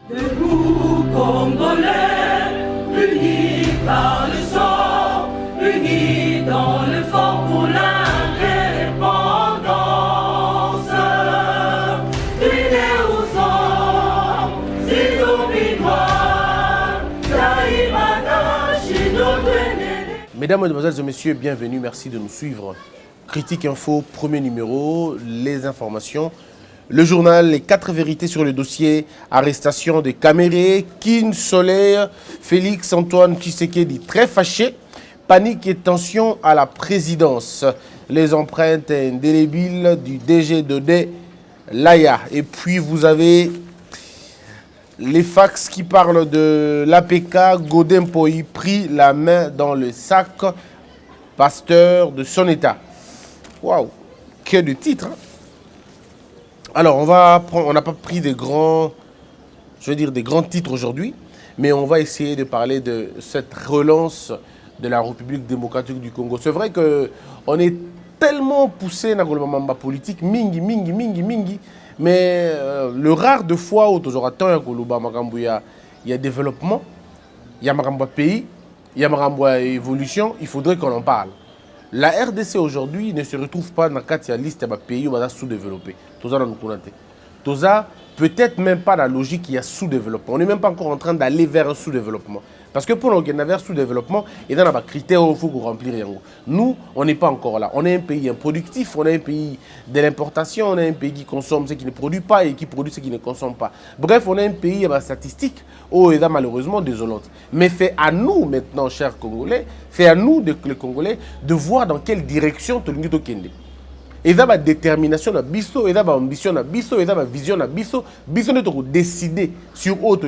Debout Congolais, unis par le sang, unis dans le fort pour l'indépendance. Unis aux hommes, ces obligeoires, Taïmana, Chidotwene. Mesdames, Mesdemoiselles et Messieurs, bienvenue, merci de nous suivre. Critique Info, premier numéro, les informations. Le journal, les 4 vérités sur le dossier, arrestation de Caméré, Kin Solaire, Félix Antoine Tshisekedi très fâché, panique et tension à la présidence. Les empreintes indélébiles du DG2D, Laya. Et puis vous avez les fax qui parlent de l'APK, Godin Poy pris la main dans le sac, pasteur de son état. Waouh, quel de titre, hein? Alors, on n'a pas pris des grands titres aujourd'hui, mais on va essayer de parler de cette relance de la République démocratique du Congo. C'est vrai qu'on est tellement poussé dans le politique, mingi, mais le rare de fois où il y a développement, il y a un pays, il y a une évolution, il faudrait qu'on en parle. La RDC aujourd'hui ne se retrouve pas dans la liste des pays sous-développés. Toza, peut-être même pas la logique qu'il y a sous-développement. On n'est même pas encore en train d'aller vers un sous-développement. Parce que pour nous, vers un sous-développement, il y a des critères qu'il faut remplir. Nous, on n'est pas encore là. On est un pays improductif, on est un pays de l'importation, on est un pays qui consomme ce qui ne produit pas et qui produit ce qui ne consomme pas. Bref, on est un pays statistique où il est malheureusement désolante. Mais fait à nous maintenant, chers Congolais, fait à nous, les Congolais, de voir dans quelle direction tout le monde est. Et ça, détermination na biso, et ça, ambition na biso, et ça, vision na biso, biso ne to décider sur autre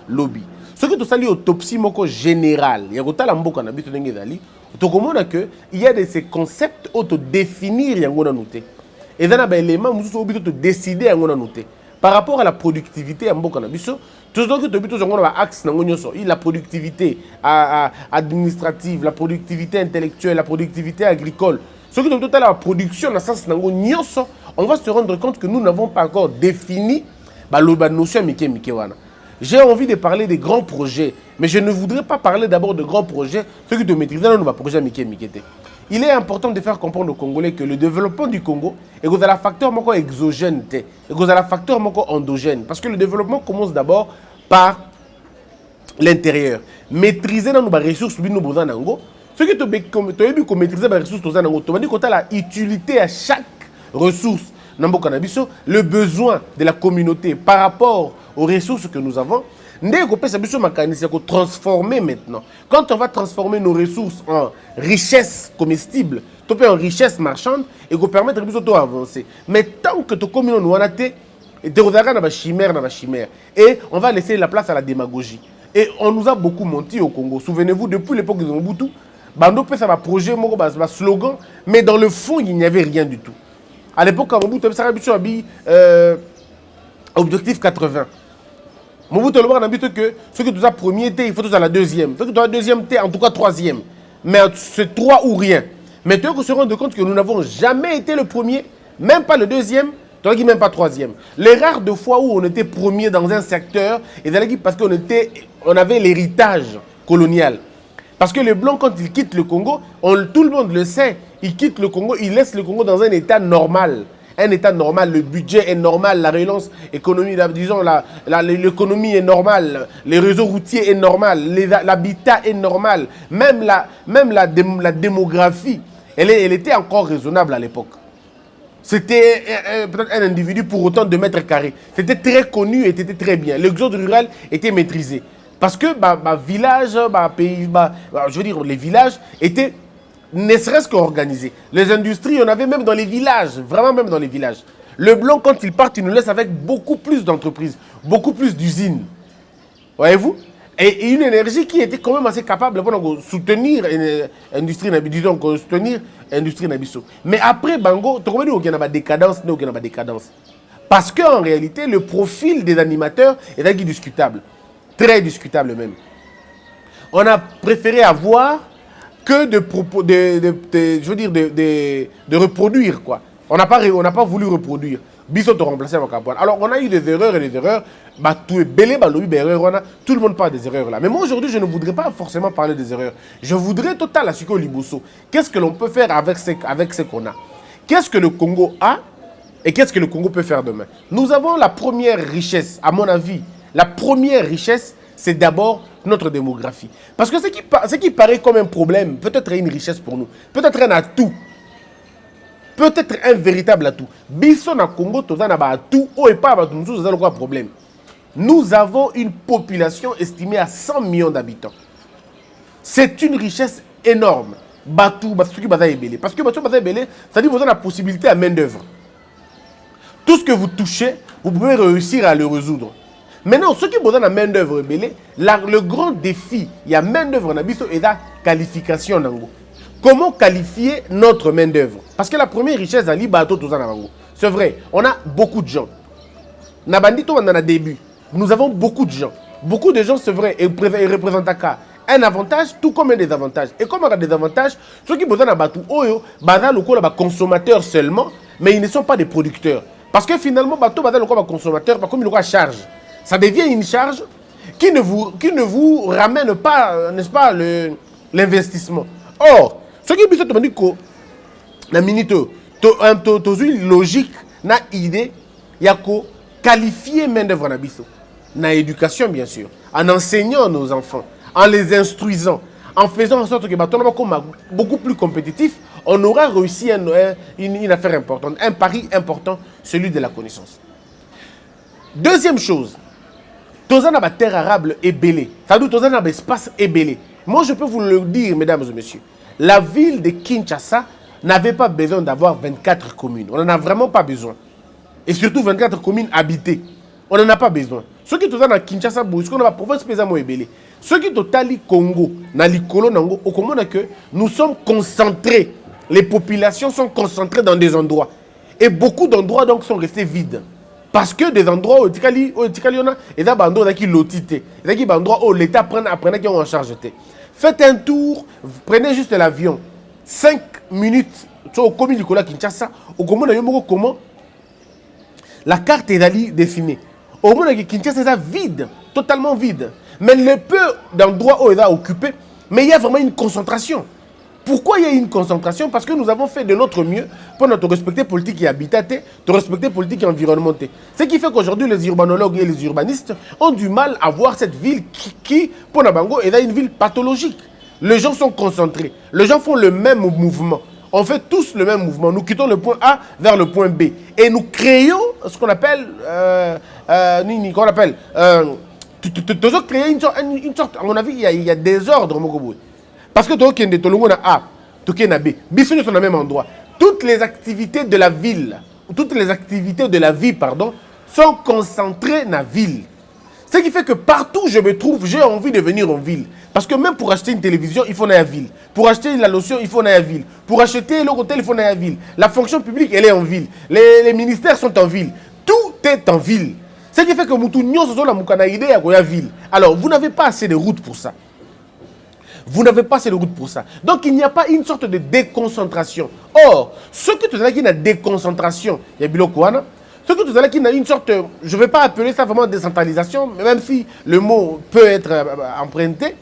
lobby. Ce que tu sali autopsie moko général, il y a kotala mboka na biso ndenge dali, to komona que il y a de ces concepts auto définir yango na noté. Et ça na ba élément mususu obito to décider yango na noté. Par rapport à la productivité ya mboka na biso, tout ce que tu bito yango na axe nango nyoso, la productivité administrative, la productivité intellectuelle, la productivité agricole. Ce qui est la production, on va se rendre compte que nous n'avons pas encore défini la notion de Mikewana. J'ai envie de parler des grands projets, mais je ne voudrais pas parler d'abord de grands projets, ceux qui te maîtrisent dans nos projets Mikete. Il est important de faire comprendre aux Congolais que le développement du Congo est un facteur exogène et un facteur endogène. Parce que le développement commence d'abord par l'intérieur. Maîtriser nos ressources, nous avons ce que tu as maîtriser les ressources, tu as la utilité à chaque ressource. Le besoin de la communauté par rapport aux ressources que nous avons. Transformer maintenant. Quand on va transformer nos ressources en richesse comestible, en richesse marchande, et qu'on permettre d'avancer. Mais tant que tu communauté, chimère, et on va laisser la place à la démagogie. Et on nous a beaucoup menti au Congo. Souvenez-vous, depuis l'époque de Mobutu, Bando peut faire un projet, un slogan, mais dans le fond, il n'y avait rien du tout. À l'époque, Mobutu avait objectif 80. Mobutu a dit que ce que tu as premier, il faut tout à la deuxième. Ce que tu as deuxième, en tout cas troisième. Mais c'est 3 ou rien. Mais tu dois se rendre compte que nous n'avons jamais été le premier, même pas le deuxième, même pas troisième. Les rares de fois où on était premier dans un secteur, parce qu'on avait l'héritage colonial. Parce que les Blancs, quand ils quittent le Congo, tout le monde le sait, ils quittent le Congo, ils laissent le Congo dans un état normal. Un état normal, le budget est normal, la relance économique, disons, l'économie est normale, les réseaux routiers est normal, l'habitat est normal, même la démographie, elle était encore raisonnable à l'époque. C'était peut-être un individu pour autant de mètres carrés. C'était très connu et c'était très bien. L'exode rural était maîtrisé. Parce que village, pays, je veux dire, les villages étaient ne serait-ce qu'organisés. Les industries, on avait même dans les villages, vraiment même dans les villages. Le Blanc, quand il part, il nous laisse avec beaucoup plus d'entreprises, beaucoup plus d'usines. Voyez-vous? Et une énergie qui était quand même assez capable de soutenir l'industrie, disons, soutenir l'industrie Nabiso. Mais après, Bango, tu comprends qu'il y a une décadence. Parce qu'en réalité, le profil des animateurs est discutable. Très discutable même. On a préféré avoir que de reproduire, quoi. On n'a pas voulu reproduire. biso to remplacer avec Capoine. Alors on a eu des erreurs et des erreurs. Bah tout est belé, bah l'objet erreur, tout le monde parle des erreurs là. Mais moi aujourd'hui je ne voudrais pas forcément parler des erreurs. Je voudrais total à ce que Liboso. Qu'est-ce que l'on peut faire avec ce qu'on a? Qu'est-ce que le Congo a et qu'est-ce que le Congo peut faire demain? Nous avons la première richesse, à mon avis. La première richesse, c'est d'abord notre démographie. Parce que ce qui paraît comme un problème, peut-être une richesse pour nous, peut-être un atout, peut-être un véritable atout. Biso na Congo, tout ça n'a pas atout, ou et pas nous avons un problème. Nous avons une population estimée à 100 millions d'habitants. C'est une richesse énorme. Batou, parce que Batou Ebele, c'est-à-dire que vous avez la possibilité à main-d'œuvre. Tout ce que vous touchez, vous pouvez réussir à le résoudre. Maintenant, ceux qui ont la main-d'œuvre, le grand défi, il y a main-d'œuvre, et la qualification. Comment qualifier notre main-d'œuvre? Parce que la première richesse, c'est vrai, on a beaucoup de gens. Nous avons beaucoup de gens. Beaucoup de gens, c'est vrai, et représentent un avantage, tout comme un désavantage. Et comme on a des avantages, ceux qui ont des consommateurs seulement, mais ils ne sont pas des producteurs. Parce que finalement, les consommateurs, comme ils ont une charge. Ça devient une charge qui ne vous ramène pas, n'est-ce pas, l'investissement. Or, ce qui est dit que la minute, une logique, une idée, il y a que qualifier main d'œuvre na biso, na éducation bien sûr, en enseignant nos enfants, en les instruisant, en faisant en sorte que beaucoup plus compétitif, on aura réussi une affaire importante, un pari important, celui de la connaissance. Deuxième chose, tous en terre arable est belé. Ça veut dire tous en espace est belé. Moi, je peux vous le dire, mesdames et messieurs, la ville de Kinshasa n'avait pas besoin d'avoir 24 communes. On n'en a vraiment pas besoin. Et surtout 24 communes habitées. On n'en a pas besoin. Ceux qui sont dans Kinshasa, ce qu'on a la province pesamment est belé. Ceux qui sont dans Congo, dans le Colo, au Congo, nous sommes concentrés. Les populations sont concentrées dans des endroits. Et beaucoup d'endroits donc sont restés vides. Parce que des endroits où il y a des endroits qui lotité. Il y a des endroits où l'État apprenait qu'ils ont en charge. Faites un tour, prenez juste l'avion. 5 minutes, au commun du Kola Kinshasa, au commun de comment la carte est dessinée. Au moment où Kinshasa est vide, totalement vide. Mais le peu d'endroits où il est occupé, mais il y a vraiment une concentration. Pourquoi il y a une concentration? Parce que nous avons fait de notre mieux pour notre respecter politique et habitat, de respecter politique et environnement. Ce qui fait qu'aujourd'hui, les urbanologues et les urbanistes ont du mal à voir cette ville qui pour Nabango, est une ville pathologique. Les gens sont concentrés. Les gens font le même mouvement. On fait tous le même mouvement. Nous quittons le point A vers le point B. Et nous créons ce qu'on appelle... créer une sorte... À mon avis, il y a des ordres. Parce que toi qui es dans A, toi qui es dans B, sont au même endroit. Toutes les activités de la ville, toutes les activités de la vie, pardon, sont concentrées dans la ville. Ce qui fait que partout où je me trouve, j'ai envie de venir en ville. Parce que même pour acheter une télévision, il faut aller à la ville. Pour acheter la lotion, il faut aller à la ville. Pour acheter l'hôtel, il faut aller à la ville. La fonction publique, elle est en ville. Les ministères sont en ville. Tout est en ville. Ce qui fait que Moutounion, ce sont la Moukanaïde à la ville. Alors, vous n'avez pas assez de routes pour ça. Vous n'avez pas assez de route pour ça. Donc, il n'y a pas une sorte de déconcentration. Or, ce que tu as qui est la déconcentration, il y a Bilokouana. Ce que tu as qui est une sorte, je ne vais pas appeler ça vraiment décentralisation, même si le mot peut être emprunté.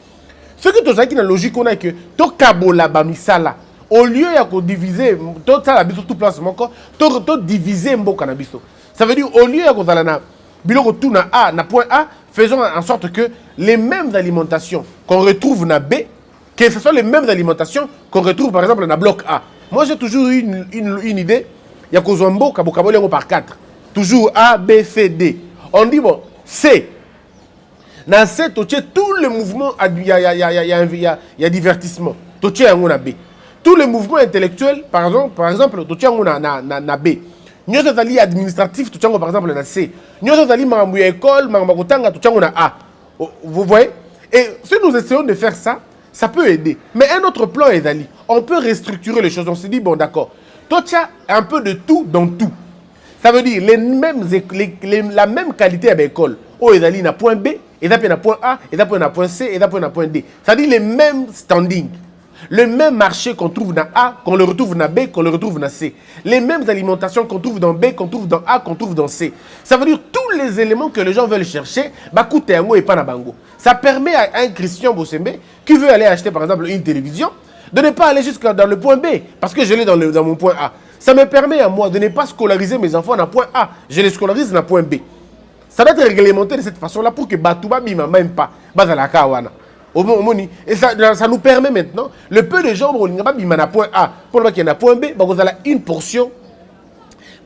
Ce que tu as qui est la logique, on a que to kabola bamisala. Au lieu de diviser, tout ça la biso tout place mon corps, to diviser mbo canabiso. Ça veut dire au lieu de na biloko tout na A, na point A, faisons en sorte que les mêmes alimentations qu'on retrouve dans B, que ce soit les mêmes alimentations qu'on retrouve par exemple dans bloc A. Moi j'ai toujours eu une idée, il y a Kozombo, Kabokabole par 4. Toujours A, B, C, D. On dit bon, C. Dans C, tout le mouvement, il y a divertissement. Il y a B. Tous les mouvements intellectuels, par exemple, il y a B. Nous avons administratif, par exemple, dans C. Nous avons école, A. Vous voyez? Et si nous essayons de faire ça, ça peut aider. Mais un autre plan est d'aller. On peut restructurer les choses. On se dit, bon, d'accord. Toi, tu as un peu de tout dans tout. Ça veut dire la même qualité à l'école. Oh, il y a point B, il y a point A, il y a point C, il y a point D. Ça veut dire les mêmes standings. Le même marché qu'on trouve dans A, qu'on le retrouve dans B, qu'on le retrouve dans C. Les mêmes alimentations qu'on trouve dans B, qu'on trouve dans A, qu'on trouve dans C. Ça veut dire tous les éléments que les gens veulent chercher, bah coûte yango et pas na bango. Ça permet à un Christian Bossembe qui veut aller acheter par exemple une télévision de ne pas aller jusqu'à dans le point B parce que je l'ai dans mon point A. Ça me permet à moi de ne pas scolariser mes enfants dans le point A. Je les scolarise dans le point B. Ça doit être réglementé de cette façon-là pour que Batouba Bima même pas. Bazalaka wana. Et ça nous permet maintenant, le peu de gens qui ont un point A, pour le qu'il y a un point B, vous avez une portion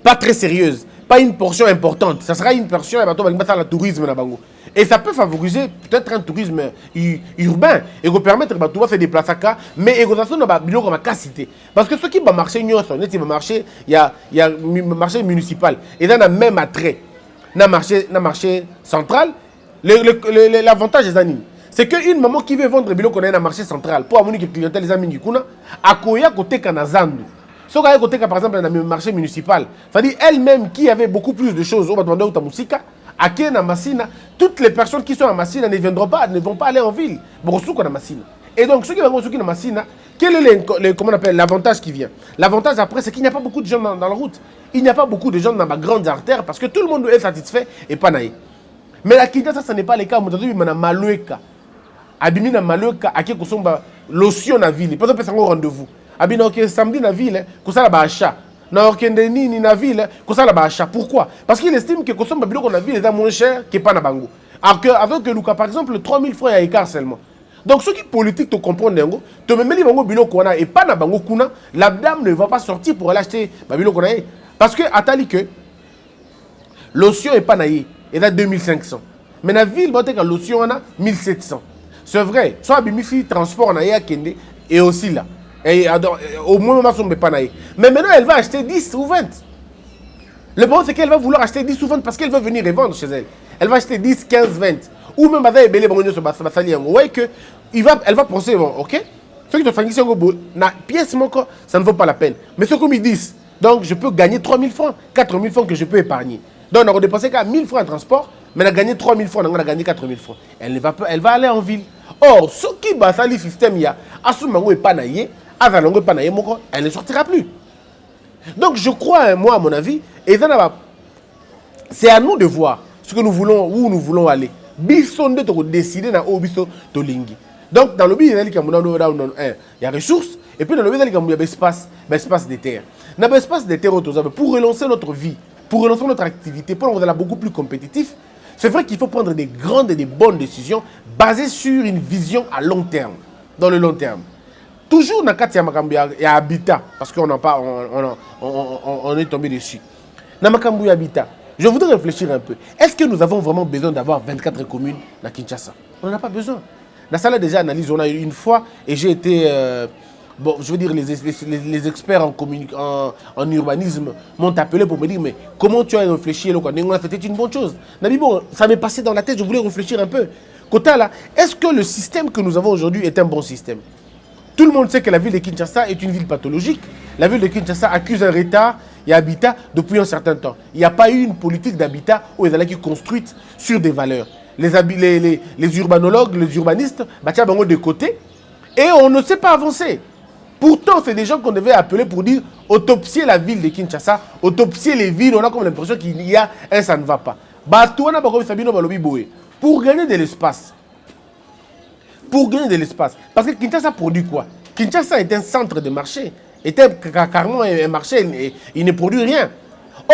pas très sérieuse, pas une portion importante. Ça sera une portion qui va le tourisme. Et ça peut favoriser peut-être un tourisme urbain et vous permettre de se déplacer, mais il y a cité. Parce que ceux qui vont marcher, il y a un marché municipal et dans le même attrait, dans le marché central, l'avantage des animes. C'est qu'une maman qui veut vendre biloko dans un marché central pour amener que clientèle les amis du kuna à koya côté kanazandu. Ce qu'on a côté par exemple dans le marché municipal, c'est-à-dire elle-même qui avait beaucoup plus de choses au Batouanda ou Tamusika, à qui na Massina, toutes les personnes qui sont à Massina ne viendront pas, ne vont pas aller en ville. Bon, sous qu'on a Massina. Et donc ceux qui vont à Massina, quel est comment on appelle l'avantage qui vient? L'avantage après c'est qu'il n'y a pas beaucoup de gens dans la route. Il n'y a pas beaucoup de gens dans ma grande artère parce que tout le monde est satisfait et pas naïf. Mais la Kinshasa, ça n'est pas le cas. Aujourd'hui, il y a Maloueka. Abimi na Maloueka, à qui kusomba lotion na ville. Pas de personne au rendez-vous. Abimi na samedi na ville, kusala ba achat. Na okendeni ni na ville, kusala ba achat. Pourquoi? Parce qu'il estime que kusomba biloko na ville est moins cher que pas na bango. Alors que avec que Luka par exemple 3000 francs à écart seulement. Donc ceux qui politiques te comprennent ngo, te même les bango biloko na et pas na bango kuna, la dame ne va pas sortir pour aller acheter ba biloko na. Parce que atali que lotion est pas naïe. Et là 2500. Mais la ville, la lotion, on a 1700. C'est vrai. Soit Bimifi transport on a Kende et aussi là. Et au moins, on ne pas naïe. Mais maintenant, elle va acheter 10 ou 20. Le problème, c'est qu'elle va vouloir acheter 10 ou 20 parce qu'elle veut venir revendre chez elle. Elle va acheter 10, 15, 20. Ou même avec Belé Bongo sur Bassali. Vous voyez qu'elle va penser, bon, ok. Ceux qui te font ici, na pièce, mon corps, ça ne vaut pas la peine. Mais ceux qui me disent, donc je peux gagner 3000 francs, 4000 francs que je peux épargner. Donc, on a dépensé qu'à 1000 francs en transport, mais on a gagné 3000 francs, on a gagné 4000 francs. Elle va aller en ville. Or, ce qui basa le système, il y a, elle ne sortira plus. Donc, je crois, moi, à mon avis, c'est à nous de voir ce que nous voulons, où nous voulons aller. Bisson de décider dans Obiso Tolingi. Donc, dans le but, il y a ressources, et puis dans le but, il y a espace de terre. Dans l'espace de terre, pour relancer notre vie, pour relancer notre activité, pour rendre beaucoup plus compétitif, c'est vrai qu'il faut prendre des grandes et des bonnes décisions basées sur une vision à long terme, dans le long terme. Toujours dans le cas habitat, parce qu'on est tombé dessus. Dans le habitat, je voudrais réfléchir un peu. Est-ce que nous avons vraiment besoin d'avoir 24 communes à Kinshasa? On n'en a pas besoin. Dans ça, là, déjà, analyse, on a eu une fois, et j'ai été... bon, je veux dire, les experts en urbanisme m'ont appelé pour me dire, mais comment tu as réfléchi? C'était une bonne chose. Bon, ça m'est passé dans la tête, je voulais réfléchir un peu. Kota là, est-ce que le système que nous avons aujourd'hui est un bon système? Tout le monde sait que la ville de Kinshasa est une ville pathologique. La ville de Kinshasa accuse un retard et habitat depuis un certain temps. Il n'y a pas eu une politique d'habitat où elle est construite sur des valeurs. Les urbanologues, les urbanistes, de côté, et on ne sait pas avancer. Pourtant, c'est des gens qu'on devait appeler pour dire autopsier la ville de Kinshasa, autopsier les villes. On a comme l'impression qu'il y a un ça ne va pas. Pour gagner de l'espace. Pour gagner de l'espace. Parce que Kinshasa produit quoi? Kinshasa est un centre de marché. Est carrément un marché, il ne produit rien.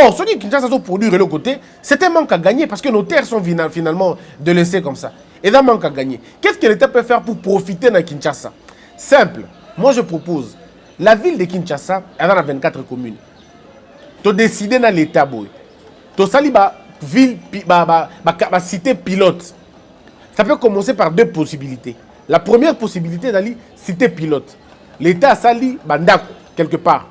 Or, ceux qui Kinshasa sont produits de l'autre côté, c'est un manque à gagner parce que nos terres sont finalement de laisser comme ça. Et un manque à gagner. Qu'est-ce que l'État peut faire pour profiter de Kinshasa? Simple. Moi, je propose, la ville de Kinshasa, elle a 24 communes. Tu décides dans l'État, tu sali ville, cité pilote. Ça peut commencer par deux possibilités. La première possibilité, c'est cité pilote. L'État a sali bandako, quelque part.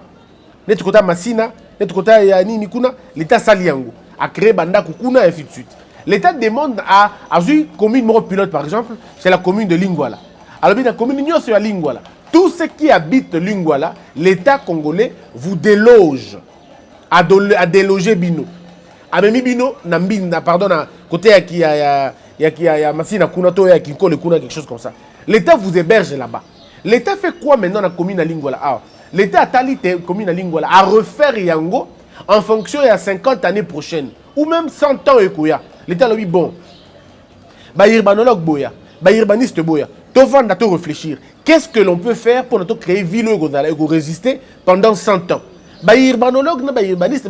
L'État côté Massina, l'État côté Yanini Kuna, l'État sali yango, a créé bandako Kuna et ainsi de suite. L'État demande à une commune pilote, par exemple, c'est la commune de Lingwala. Alors, la commune de Lingwala. Tous ceux qui habitent Lingwala, l'État congolais vous déloge à déloger Bino. À même Bino, pardon, côté il y a Massina Kunato, il y a Kinko, quelque chose comme ça. L'État vous héberge là-bas. L'État fait quoi maintenant dans la commune à Lingwala? Ah, l'État a talité commune à Lingwala à refaire Yango en fonction de 50 années prochaines ou même 100 ans. L'État a dit bon, urbanologue boya, urbaniste boya, tu vas réfléchir. Qu'est-ce que l'on peut faire pour nous créer ville et résister pendant 100 ans? Urbanologue, urbaniste,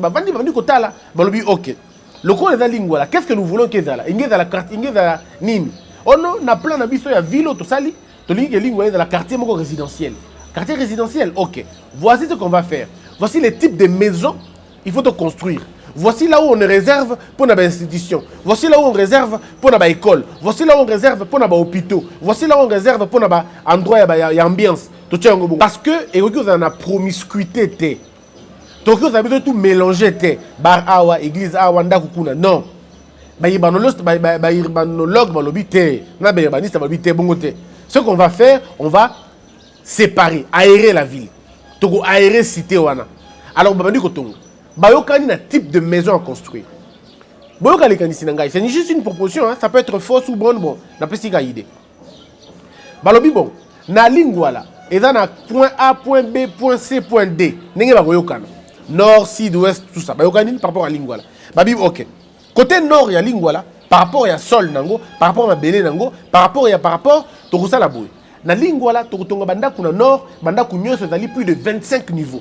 ok. Le cours de Lingwala, qu'est-ce que nous voulons qu'il y ait là? Il y a la carte, il y a la nini. Oh non, on a plein d'habits sur la ville, tout ça. Tu lis que Lingwala dans la quartier résidentiel. Quartier résidentiel, ok. Voici ce qu'on va faire. Voici les types de maisons il faut te construire. Voici là où on réserve pour les institutions. Voici là où on réserve pour les écoles. Voici là où on réserve pour les hôpitaux. Voici là où on réserve pour les endroits et ambiance. Parce que et vous avez une promiscuité. Donc vous avez tout mélangé. Bar awa, église awa, ndakukuna. Non. Ce qu'on va faire, on va séparer, aérer la ville. Donc aérer cité wana. Alors on va dire que il y a un type de maison à construire. C'est juste une proposition, hein? Ça peut être fausse ou bonne. Bon, on a pas si idée. Balobi bon, na lingwala, et dans point A, point B, point C, point D. Nord, sud, ouest, tout ça. Par rapport à lingwala. Babi ok. Côté nord, il y a lingwala. Par rapport à sol nango, par rapport à belé nango, par rapport tout ça la boue. Na lingwala, tout banda kuna nord, banda kunyo se plus de 25 niveaux.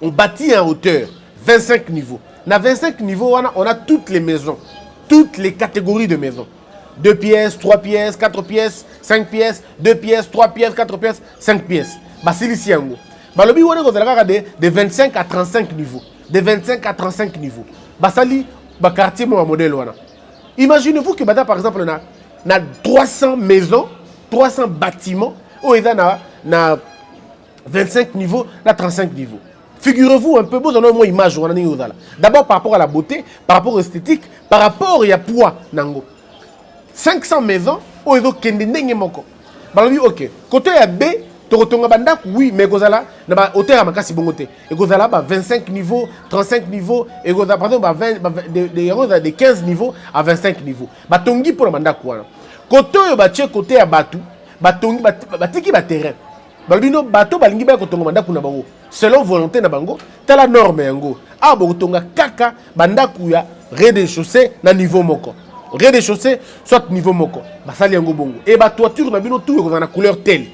On bâtit en hauteur. 25 niveaux. Dans 25 niveaux, on a toutes les maisons, toutes les catégories de maisons. 2 pièces, 3 pièces, 4 pièces, 5 pièces, 2 pièces, 3 pièces, 4 pièces, 5 pièces. C'est ici. Balobi, on a de 25 à 35 niveaux. De 25 à 35 niveaux. Basali, quartier, mon modèle. Imaginez-vous que, par exemple, on a 300 maisons, 300 bâtiments, où il y a 25 niveaux, 35 niveaux. Figurez-vous un peu, vous avez une image. D'abord par rapport à la beauté, par rapport à l'esthétique, par rapport à poids. 500 maisons, ils ont kende moko. Ok. Côté B, oui, mais vous avez hauteur à makasi bongote. Et vous avez 25 niveaux, 35 niveaux, et vous avez de 15 niveaux à 25 niveaux. Batongi pour le mandat quoi. Côté à Batu, batongi batiki terrain. Balbino bato balingi ba kotonga mandaku na bango selon volonté na bango tala norme yango a botonga kaka bandaku ya rez-de-chaussée na niveau moko rez-de-chaussée soit niveau moko basali yango bongo et ba toiture na bino tout ko na couleur telle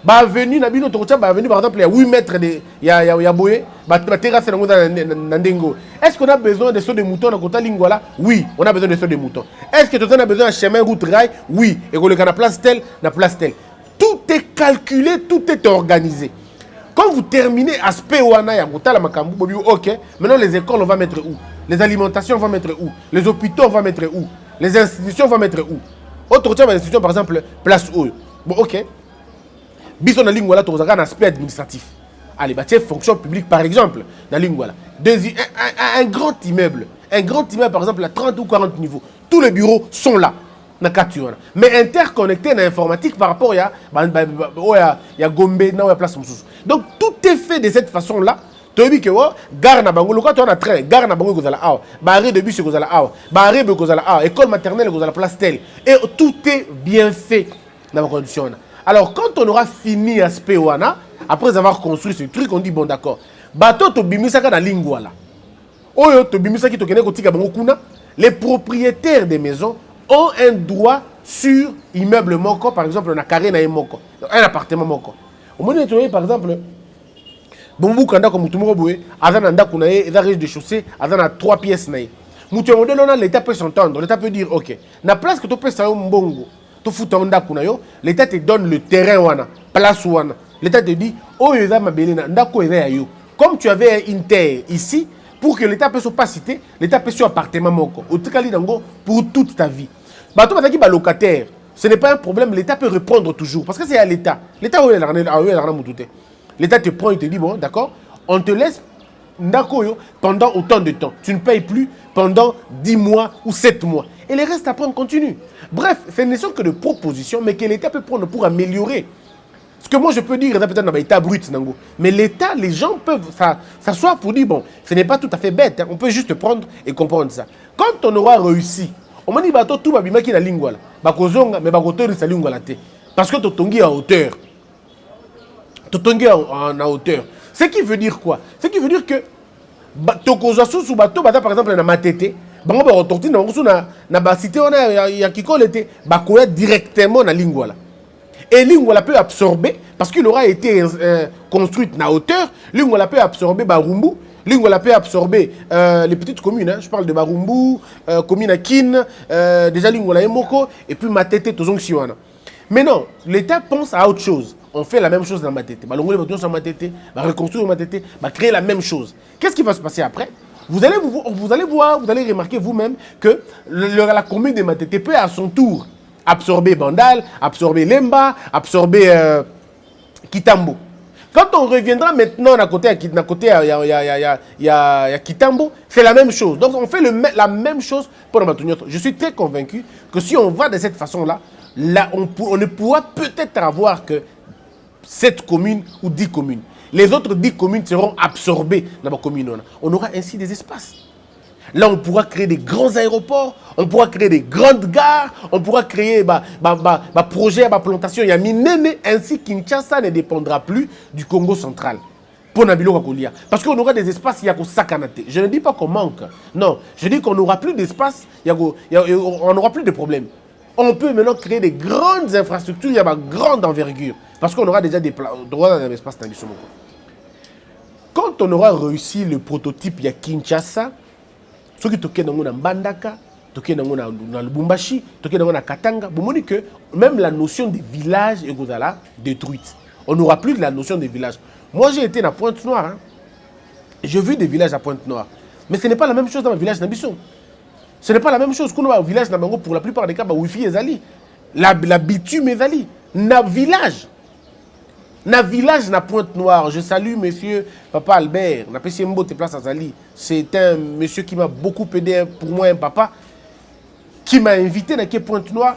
ba avenue na bino to ba avenue par exemple il y a 8 mètres de ya boye ba terrasse na ndengo. Est-ce qu'on a besoin de sauts de moutons dans kota lingwala? Oui, on a besoin de sauts de moutons. Est-ce que tu as besoin d'un chemin route rail? Oui, et ko le kana place telle na place telle. Tout est calculé, tout est organisé. Quand vous terminez aspect wana ya mutala makambu, ok, maintenant les écoles on va mettre où? Les alimentations on va mettre où? Les hôpitaux on va mettre où? Les institutions on va mettre où? Autre chose, institution par exemple, place où? Bon, ok. Bison na lingwala tu as un aspect administratif. Allez, bah fonction publique par exemple, na lingwala. Un grand immeuble par exemple à 30 ou 40 niveaux. Tous les bureaux sont là. Mais interconnecté dans l'informatique par rapport à Gombe, na place. Donc tout est fait de cette façon-là. Tu dis que gare na bango, quand on a train, gare na bango kozala awa, barré de bus kozala awa, barré de kozala awa, école maternelle kozala place telle. Et tout est bien fait dans la condition. Alors quand on aura fini aspect wana, après avoir construit ce truc, on dit bon d'accord. Bateau to bimisaka na lingwala. Oyo to bimisaki to kene kotika bango kuna, les propriétaires des maisons ont un droit sur immeuble moko, par exemple, on a carré na moko, un appartement moko. Au moment où par exemple, Bombu kanda comme tout le monde, azana kuna e riche de chaussée, azana 3 pièces nae. Mutu modèle on a l'état peut s'entendre, l'état peut dire OK. Na place que tu peux ça mbongo, tu fouta onda kuna yo, l'état te donne le terrain wana, place wana. L'état te dit oh yeza mabelina ndako eza yo. Comme tu avais une terre ici, pour que l'état puisse pas citer, l'état peut sur appartement moko. Au tukali dango pour toute ta vie. Bato bataki ba locataire, ce n'est pas un problème, l'État peut répondre toujours parce que c'est à l'État. L'État où est l'argent moutoute. L'État te prend et te dit bon, d'accord, on te laisse ndako pendant autant de temps. Tu ne payes plus pendant 10 mois ou 7 mois. Et les restes après on continue. Bref, ce ne sont que de propositions mais que l'État peut prendre pour améliorer. Ce que moi je peux dire, peut-être dans l'État brut, mais l'État, les gens peuvent s'asseoir pour dire bon, ce n'est pas tout à fait bête, hein, on peut juste prendre et comprendre ça. Quand on aura réussi, on m'a dit bateau tout va bien qui la lingua là, bakozonga mais bakotori sa lingua là té, parce que tu tongi à hauteur. totongi en hauteur. Ce qui veut dire quoi? Ce qui veut dire que tokozasu sous bateau par exemple na matete bango ba retorti na ngosu na cité on ya kikole te bakoya directement na lingwala. Et lingwala peut absorber parce qu'il aura été construite na hauteur, lingwala peut absorber Barumbu, lingwala peut absorber les petites communes, hein. Je parle de Barumbu, commune à Kin, déjà lingwala Emoko et puis matete tozong siwana. Mais non, l'État pense à autre chose. On fait la même chose dans Matete. On va reconstruire Matete, va créer la même chose. Qu'est-ce qui va se passer après? Vous allez voir, vous allez remarquer vous-même que la commune de Matete peut à son tour absorber Bandal, absorber Lemba, absorber Kitambo. Quand on reviendra maintenant à côté Kitambo, c'est la même chose. Donc on fait la même chose pour le Matunyoto. Je suis très convaincu que si on va de cette façon-là, on ne pourra peut-être avoir que 7 communes ou 10 communes. Les autres 10 communes seront absorbées dans la commune. On aura ainsi des espaces. Là, on pourra créer des grands aéroports, on pourra créer des grandes gares, on pourra créer des projets, des plantations. Ainsi, Kinshasa ne dépendra plus du Congo central. Parce qu'on aura des espaces, il y a Sakanate. Je ne dis pas qu'on manque. Non, je dis qu'on n'aura plus d'espace, on n'aura plus de problèmes. On peut maintenant créer des grandes infrastructures, il y a une grande envergure. Parce qu'on aura déjà des droits dans l'espace. Quand on aura réussi le prototype, il y a Kinshasa, ceux qui toquent dans Mbandaka, toquent dans Lubumbashi, toquent dans Katanga, vous montrez que même la notion de village est détruite. On n'aura plus de la notion de village. Moi, j'ai été à Pointe-Noire. Hein. J'ai vu des villages à Pointe-Noire. Mais ce n'est pas la même chose dans le village d'Ambisson. Ce n'est pas la même chose qu'on a au village Nabango pour la plupart des cas, Wi-Fi est ali. La bitume est ali. Na village na Pointe-Noire. Je salue monsieur Papa Albert. Na Pessimbo te place à Zali. C'est un monsieur qui m'a beaucoup aidé, pour moi un papa, qui m'a invité dans Pointe-Noire.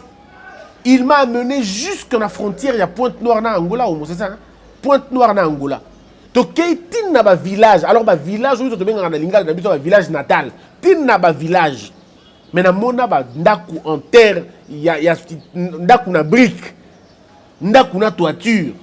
Il m'a amené jusqu'à la frontière, il y a Pointe-Noire na Angola, c'est ça hein? Pointe-Noire na Angola. Donc, tin na ba village. Alors, ba village, où ils village natal. Tin na ba village. Mais na mona ba ndaku en terre, il y a ndaku na brique, ndaku na toiture.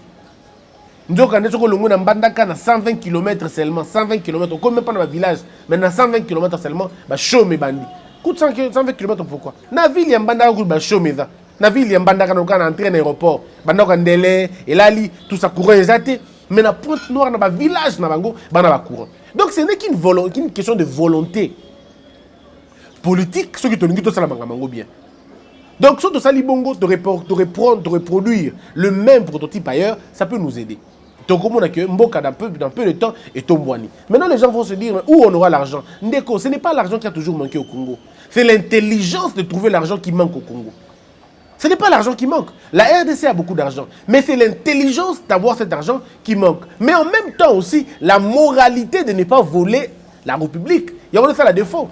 Nous avons Mbandaka na 120 km seulement, 120 km. On ne même pas dans le village, mais na 120 km seulement, bah chôme bandi. Coûte 120 km pourquoi? Na ville y a Mbandaka bah chôme ça. Na ville y a Mbandaka na kan entrer dans l'aéroport, Mbandaka ndele, elali, tout ça courant exacté. Mais na Pointe-Noire na ba village na bango, bah na ba courant. Donc ce n'est qu'une question de volonté politique, ceux qui te disent tout ça bien. Donc, si tu as bongo, de reproduire le même prototype ailleurs, ça peut nous aider. Donc, on a que Mboka dans peu de temps et Tombouani. Maintenant, les gens vont se dire où on aura l'argent. Ndeko, ce n'est pas l'argent qui a toujours manqué au Congo. C'est l'intelligence de trouver l'argent qui manque au Congo. Ce n'est pas l'argent qui manque. La RDC a beaucoup d'argent. Mais c'est l'intelligence d'avoir cet argent qui manque. Mais en même temps aussi, la moralité de ne pas voler la République. Il y a ça la défaut.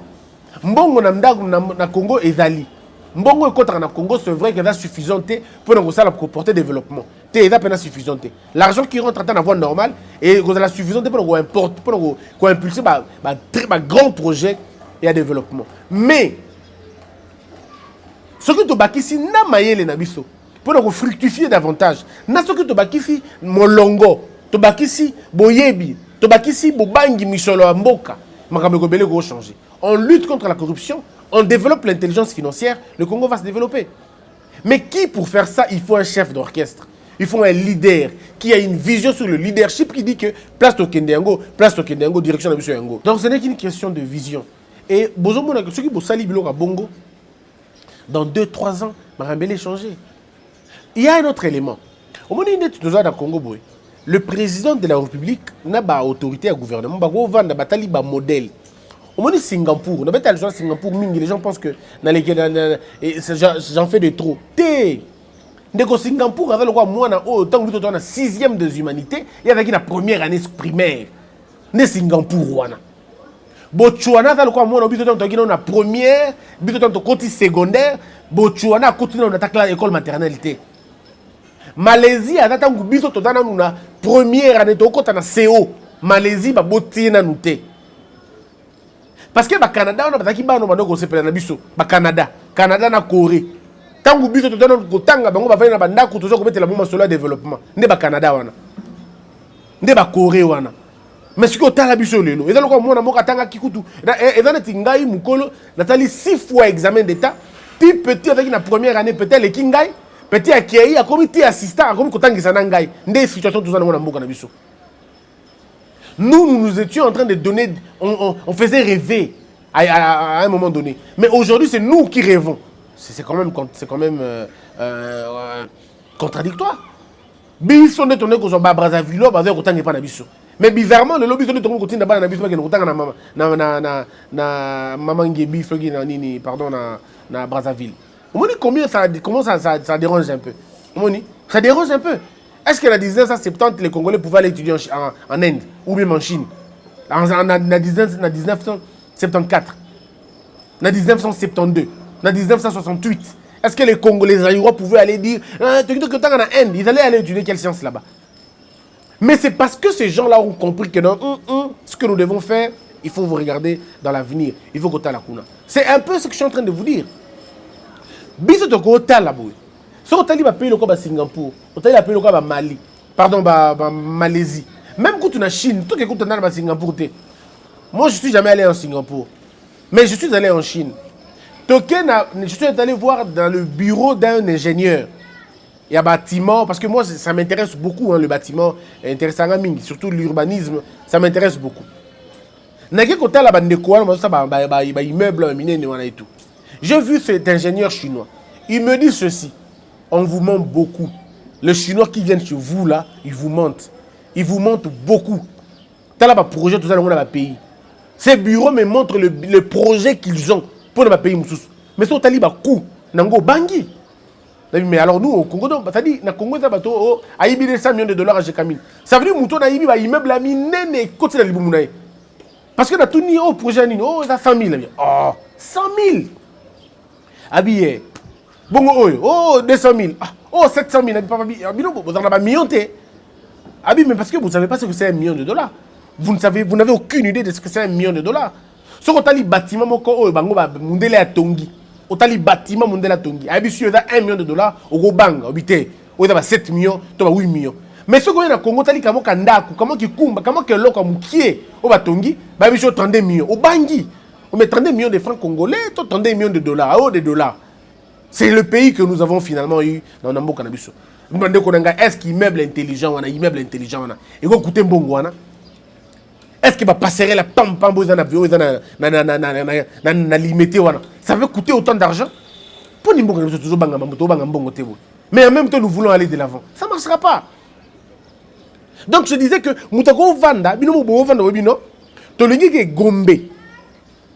Mbongo na Congo ezali. Mbongo ekotaka na Congo, c'est vrai qu'elle est suffisante pour nous porter développement. C'est suffisant. L'argent qui rentre en temps d'avoir normal et la suffisante pour nous importer, pour nous impulser un grand projet et un développement. Mais ce que tu as ici, n'a maïe na biso pour nous fructifier davantage. Na ce que tu as ici, molongo, tu as ici, boyebi, tu as ici, bobangi misolo amboka. Changer. On lutte contre la corruption, on développe l'intelligence financière, le Congo va se développer. Mais qui pour faire ça, il faut un chef d'orchestre, il faut un leader qui a une vision sur le leadership qui dit que place au Kendengo, direction de M. Yango. Donc ce n'est qu'une question de vision. Et ceux qui sali biloko bongo, dans 2-3 ans, Marambélé changé. Il y a un autre élément. Au moment où dans Congo, le président de la République n'a pas autorité à gouvernement, il a un modèle. Au moins Singapour, on a besoin de Singapour, les gens pensent que j'en fais de trop. Dès Singapour, avec le roi, moi, tant que tu as 6e des humanités, il y a la première année primaire. Ne Singapour, Botswana, le roi, moi, on a la première, on a la secondaire, Botswana, on a l'école maternelle. Malaisie, on a la première année, on a la CO. Malaisie, on a la parce que le Canada, on a des gens qui Canada, Canada na Corée. Tant que biso totana kotanga bango ba fanya na bandako tozo ko metela bomba solo développement. Ne ba Canada wana. nde ba Corée wana. Mais ce que tu as la biso lelo, et dans le cas moi na moka tanga kikutu, et dans le tingai mukolo, natali 6 fois examen d'état, ti petit avec la première année peut-être le kingai, petit akei a comme ti assistant, a comme kotangi sanangai, nde situation tout ça na moka na biso. Nous étions en train de donner, on faisait rêver à un moment donné. Mais aujourd'hui, c'est nous qui rêvons. C'est quand même contradictoire. Biso ne tourne que sur Brazzaville, bazé kotangi pa na biso. Mais bizarrement, le lobby de ton côté n'a pas d'habitude na maman Ngebi Flogi na nini pardon na Brazzaville. On dit comment ça dérange un peu. On dit ça dérange un peu. Est-ce que en 1970 les Congolais pouvaient aller étudier en Inde ou même en Chine en 1974, en 1972, en 1968? Est-ce que les Congolais les Aïrois pouvaient aller dire en Inde, ils allaient aller étudier quelle science là-bas? Mais c'est parce que ces gens-là ont compris que non, ce que nous devons faire, il faut vous regarder dans l'avenir. Il faut que la kuna. C'est un peu ce que je suis en train de vous dire. Biso to ko la boy. Si on tali ba pays le quoi Singapour, on tali ba pays le quoi Mali, pardon Malaisie. Même quand tu es en Chine, tout que tu es en Singapour té. Moi je suis jamais allé en Singapour, mais je suis allé en Chine. Je suis allé voir dans le bureau d'un ingénieur. Il y a bâtiment, parce que moi ça m'intéresse beaucoup, hein, le bâtiment est intéressant, surtout l'urbanisme, ça m'intéresse beaucoup. J'ai vu cet ingénieur chinois, il me dit ceci, on vous ment beaucoup. Les Chinois qui viennent chez vous là, ils vous mentent beaucoup. Tu as un projet, tout ça dans le pays. Ces bureaux me montrent le projet qu'ils ont pour le pays. Mais c'est au Taliban, coup, Nango Bangui. Mais alors nous au Congo, ça dit na Congo ça bateau a ibi 100 millions de dollars à Jekamine. Ça veut dire mouton na ibi ba immeuble ami nene côté de Liboumunaï. Parce que na tout ni au projet ni ça 100 000. Oh 100 000. Habillé. Bongo 200 000. Oh 700 000. Abino vous en avez pas million té. Abi mais parce que vous savez pas ce que c'est 1 million de dollars. Vous n'avez aucune idée de ce que c'est 1 million de dollars. Ce qu'on t'a dit bâtiment moko bango ba mundele à Tongi. Au tali bâtiment mondela tongi. Abisu yoda 1 million de dollars au go bang obité. Au da 7 millions, to ba 8 millions. Mais ce qu'on a na Congo tali kamo kandaku, kamo kikumba, kamo ke loko mukie au ba tongi, ba abisu 32 millions au bangi. On met 32 millions de francs congolais, 32 millions de dollars, oh des dollars. C'est le pays que nous avons finalement eu dans Nambo Kanabiso. Nous demandons qu'on a est-ce qu'immeuble intelligent on a immeuble intelligent on a. Il va coûter mbongo wana. Est-ce qu'il va passer la pam-pam dans l'avion, na limité wana? Ça va coûter autant d'argent? Pour nous, mais en même temps, nous voulons aller de l'avant. Ça ne marchera pas. Donc je disais que Moutako Vanda,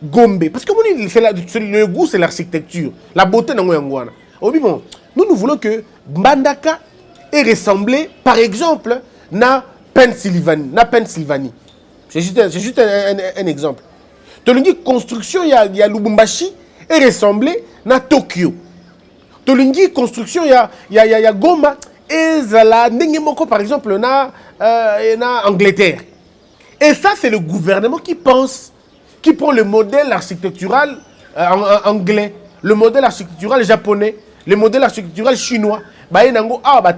Gombe. Parce que le goût, c'est l'architecture. La beauté, nous voulons que Mbandaka ait ressemblé, par exemple, à Pennsylvanie. C'est juste un exemple. Tolungi construction, il y a Lubumbashi et ressemblé à Tokyo. Tolungi construction, il y a Goma et Zala, Nengemoko par exemple, na Angleterre. Et ça, c'est le gouvernement qui pense, qui prend le modèle architectural anglais, le modèle architectural japonais, le modèle architectural chinois.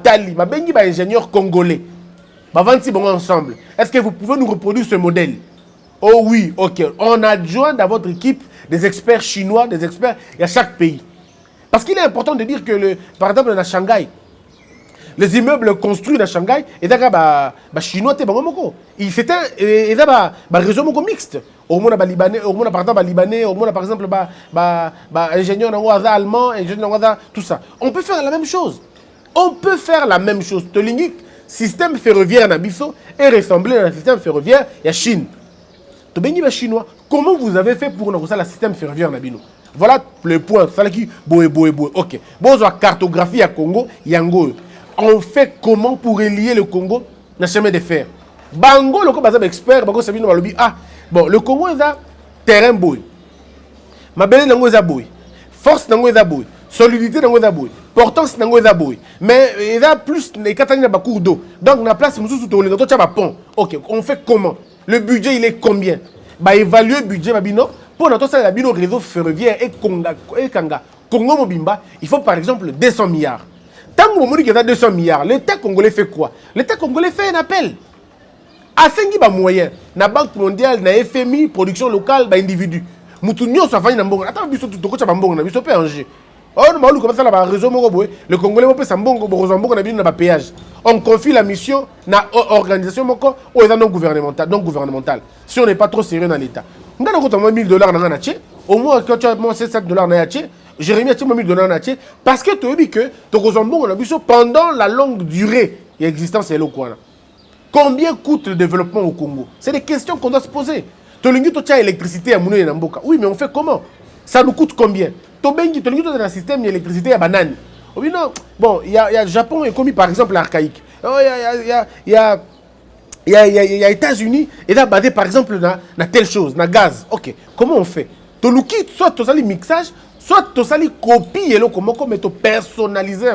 Tali, ingénieur congolais. Ensemble. Est-ce que vous pouvez nous reproduire ce modèle? Oh oui, ok. On adjoint dans votre équipe des experts chinois, des experts à chaque pays. Parce qu'il est important de dire que, par exemple, dans Shanghai, les immeubles construits dans Shanghai, et chinois, c'était un réseau mixte. Au moins, libanais, au moins, par exemple, libanais, au moins, par exemple, ingénieur allemand, ingénieur tout ça. On peut faire la même chose. Tolingik, système ferroviaire Nabiso est ressemblé à un système ferroviaire et à Chine. Chinois. Comment vous avez fait pour nous le système ferroviaire Nabino? Voilà le point. Ok. Bon, la cartographie à Congo, Yango. On fait comment pour relier le Congo dans le chemin de fer? Bango, le Congo, expert, Bango Sabino Malobi. Ah, bon, le Congo est un terrain boy. Ma belle nango est boy. Force nango est boy. Solidité nango est boy. Portance nango est boy. Mais il y a plus de 4 ans de cours d'eau. Donc, on a place sous le pont. Ok, on fait comment? Le budget, il est combien? Évaluer le budget, pour notre réseau ferroviaire et Kanga. Congo Mobimba, il faut par exemple 200 milliards. Tant que vous avez 200 milliards, l'État congolais fait quoi? L'État congolais fait un appel. asengi ba moyen na Banque mondiale na FMI production locale ba individu mutu nyonso afanya na mbongo ata biso tutokocha ba mbongo na biso pe enjeu. On m'a comme ça là réseau moko le Congolais peut sa mbongo mbongo na bino na ba péage. On confie la mission na organisation moko ou non gouvernemental. Si on n'est pas trop sérieux dans l'état. On a $1 000 na nache, au moins quand tu as moins $7 na nache, Jérémie a $1 000 na nache parce que tu dis que to mbongo na biso pendant la longue durée l'existence est là quoi. Combien coûte le développement au Congo? C'est des questions qu'on doit se poser. Tu as l'électricité à Mounou et Namboka. Oui, mais on fait comment? Ça nous coûte combien? Tu as un système d'électricité à banane. Oui, non. Bon, il y a le Japon est commis par exemple l'archaïque. Il y a États-Unis et là basé par exemple dans telle chose, dans gaz. Ok, comment on fait? Tu nous quittes, soit tu as le mixage, soit tu as copie et comment tu personnaliser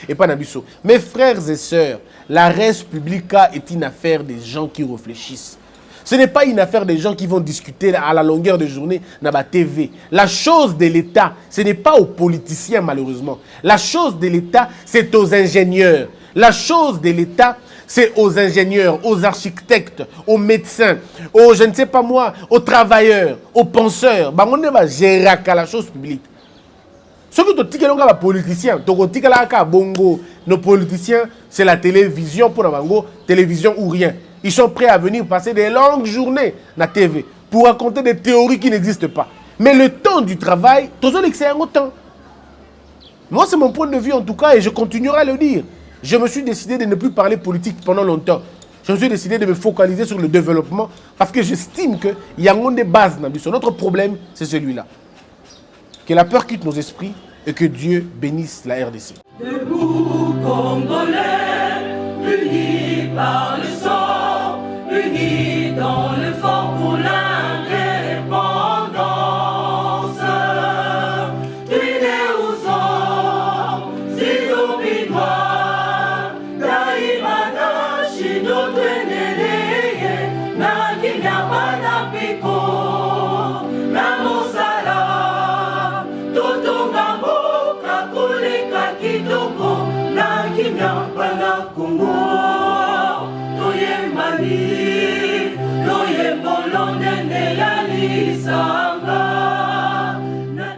et pas nabiso. Mes frères et sœurs, la res publica est une affaire des gens qui réfléchissent. Ce n'est pas une affaire des gens qui vont discuter à la longueur de journée dans la TV. La chose de l'État, ce n'est pas aux politiciens malheureusement. La chose de l'État, c'est aux ingénieurs. La chose de l'État, c'est aux ingénieurs, aux architectes, aux médecins, aux, je ne sais pas moi, aux travailleurs, aux penseurs. On va gérer la chose publique. Ce que tu dis que les politiciens, nos politiciens, c'est la télévision pour la télévision ou rien. Ils sont prêts à venir passer des longues journées à la TV pour raconter des théories qui n'existent pas. Mais le temps du travail, tout c'est un temps. Moi, c'est mon point de vue en tout cas et je continuerai à le dire. Je me suis décidé de ne plus parler politique pendant longtemps. Je me suis décidé de me focaliser sur le développement parce que j'estime qu'il y a des bases dans le Notre problème, c'est celui-là. Que la peur quitte nos esprits et que Dieu bénisse la RDC. Debout, Congolais, unis par le sang, unis dans le fort pour l'indépendance. Tuine aux hommes, si obinois, daimana, shido tweneleye, na kinyabana piko, na mosala, totonga mboka koleka kitoko, na kinyabana Congo, toyembani.